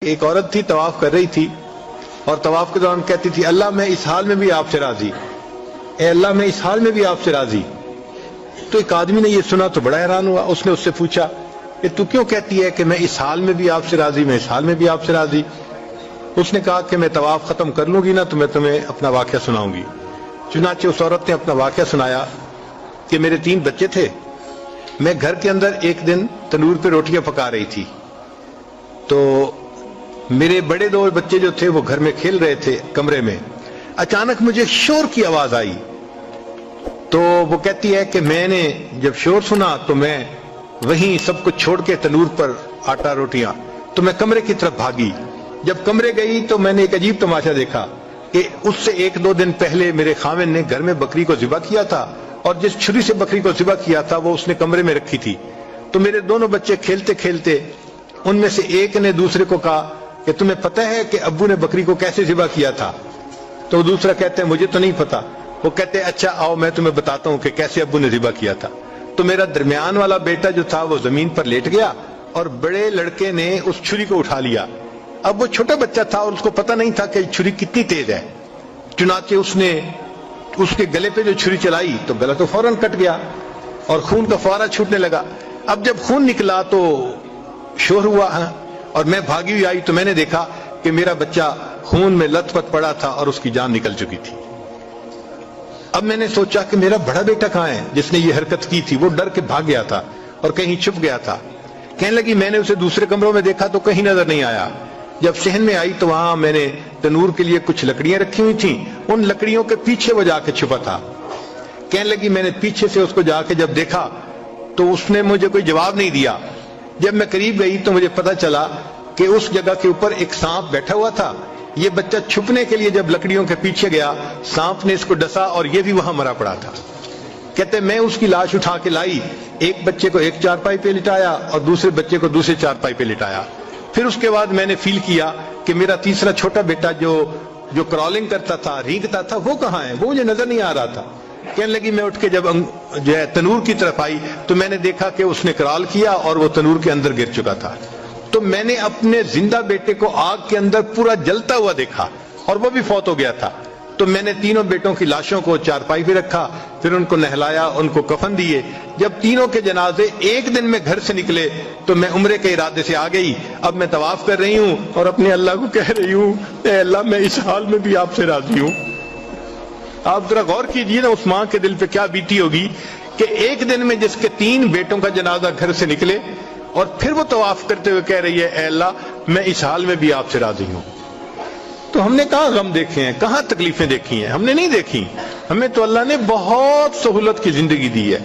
ایک عورت تھی طواف کر رہی تھی اور طواف کے دوران کہتی تھی اللہ میں اس حال میں بھی آپ سے راضی، اے اللہ میں اس حال میں بھی آپ سے راضی۔ تو ایک آدمی نے یہ سنا تو بڑا حیران ہوا، اس نے اس سے پوچھا کہ تو کیوں کہتی ہے کہ میں اس حال میں بھی آپ سے راضی، میں اس حال میں بھی آپ سے راضی؟ اس نے کہا کہ میں طواف ختم کر لوں گی نا تو میں تمہیں اپنا واقعہ سناؤں گی۔ چنانچہ اس عورت نے اپنا واقعہ سنایا کہ میرے 3 بچے تھے، میں گھر کے اندر ایک دن تنور پہ روٹیاں پکا رہی تھی تو میرے بڑے 2 بچے جو تھے وہ گھر میں کھیل رہے تھے کمرے میں، اچانک مجھے شور کی آواز آئی تو وہ کہتی ہے کہ میں نے جب شور سنا تو میں وہیں سب کچھ چھوڑ کے تنور پر آٹا روٹیاں تو میں کمرے کی طرف بھاگی۔ جب کمرے گئی تو میں نے ایک عجیب تماشا دیکھا کہ اس سے 1-2 دن پہلے میرے خاوند نے گھر میں بکری کو ذبح کیا تھا اور جس چھری سے بکری کو ذبح کیا تھا وہ اس نے کمرے میں رکھی تھی۔ تو میرے دونوں بچے کھیلتے کھیلتے ان میں سے ایک نے دوسرے کو کہا کہ تمہیں پتہ ہے کہ ابو نے بکری کو کیسے ذبح کیا تھا؟ تو دوسرا کہتے ہیں مجھے تو نہیں پتا۔ وہ کہتے ہیں اچھا آؤ میں تمہیں بتاتا ہوں کہ کیسے ابو نے ذبح کیا تھا۔ تو میرا درمیان والا بیٹا جو تھا وہ زمین پر لیٹ گیا اور بڑے لڑکے نے اس چھری کو اٹھا لیا۔ اب وہ چھوٹا بچہ تھا اور اس کو پتہ نہیں تھا کہ چھری کتنی تیز ہے، چنانچہ اس نے اس کے گلے پہ جو چھری چلائی تو گلا تو فوراً کٹ گیا اور خون کا فوارہ چھوٹنے لگا۔ اب جب خون نکلا تو شور ہوا اور میں بھاگی ہوئی آئی تو میں نے دیکھا کہ میرا بچہ خون میں لت پت پڑا تھا اور اس کی جان نکل چکی تھی۔ اب میں نے سوچا کہ میرا بڑا بیٹا کہاں ہے جس نے یہ حرکت کی تھی؟ وہ ڈر کے بھاگ گیا تھا اور کہیں چھپ گیا تھا۔ کہنے لگی میں نے اسے دوسرے کمروں میں دیکھا تو کہیں نظر نہیں آیا۔ جب صحن میں آئی تو وہاں میں نے تنور کے لیے کچھ لکڑیاں رکھی ہوئی تھیں، ان لکڑیوں کے پیچھے وہ جا کے چھپا تھا۔ کہنے لگی میں نے پیچھے سے اس کو جا کے جب دیکھا تو اس نے مجھے کوئی جواب نہیں دیا۔ جب میں قریب گئی تو مجھے پتا چلا کہ اس جگہ کے اوپر ایک سانپ بیٹھا ہوا تھا۔ یہ بچہ چھپنے کے لیے جب لکڑیوں کے پیچھے گیا سانپ نے اس کو ڈسا اور یہ بھی وہاں مرا پڑا تھا۔ کہتے میں اس کی لاش اٹھا کے لائی، ایک بچے کو ایک چارپائی پہ لٹایا اور دوسرے بچے کو دوسرے چارپائی پہ لٹایا۔ پھر اس کے بعد میں نے فیل کیا کہ میرا تیسرا چھوٹا بیٹا جو کرالنگ کرتا تھا، رینگتا تھا، وہ کہاں ہے؟ وہ مجھے نظر نہیں آ رہا تھا۔ کہنے لگی میں اٹھ کے جب جو ہے تنور کی طرف آئی تو میں نے دیکھا کہ اس نے کرال کیا اور وہ تنور کے اندر گر چکا تھا۔ تو میں نے اپنے زندہ بیٹے کو آگ کے اندر پورا جلتا ہوا دیکھا اور وہ بھی فوت ہو گیا تھا۔ تو میں نے تینوں بیٹوں کی لاشوں کو چارپائی پہ رکھا، پھر ان کو نہلایا، ان کو کفن دیے۔ جب تینوں کے جنازے ایک دن میں گھر سے نکلے تو میں عمرے کے ارادے سے آ گئی۔ اب میں طواف کر رہی ہوں اور اپنے اللہ کو کہہ رہی ہوں اے اللہ میں اس حال میں بھی آپ سے راضی ہوں۔ آپ ذرا غور کیجئے نا اس ماں کے دل پہ کیا بیتی ہوگی کہ ایک دن میں جس کے 3 بیٹوں کا جنازہ گھر سے نکلے اور پھر وہ طواف کرتے ہوئے کہہ رہی ہے اے اللہ میں اس حال میں بھی آپ سے راضی ہوں۔ تو ہم نے کہاں غم دیکھے ہیں، کہاں تکلیفیں دیکھی ہیں؟ ہم نے نہیں دیکھی۔ ہمیں تو اللہ نے بہت سہولت کی زندگی دی ہے۔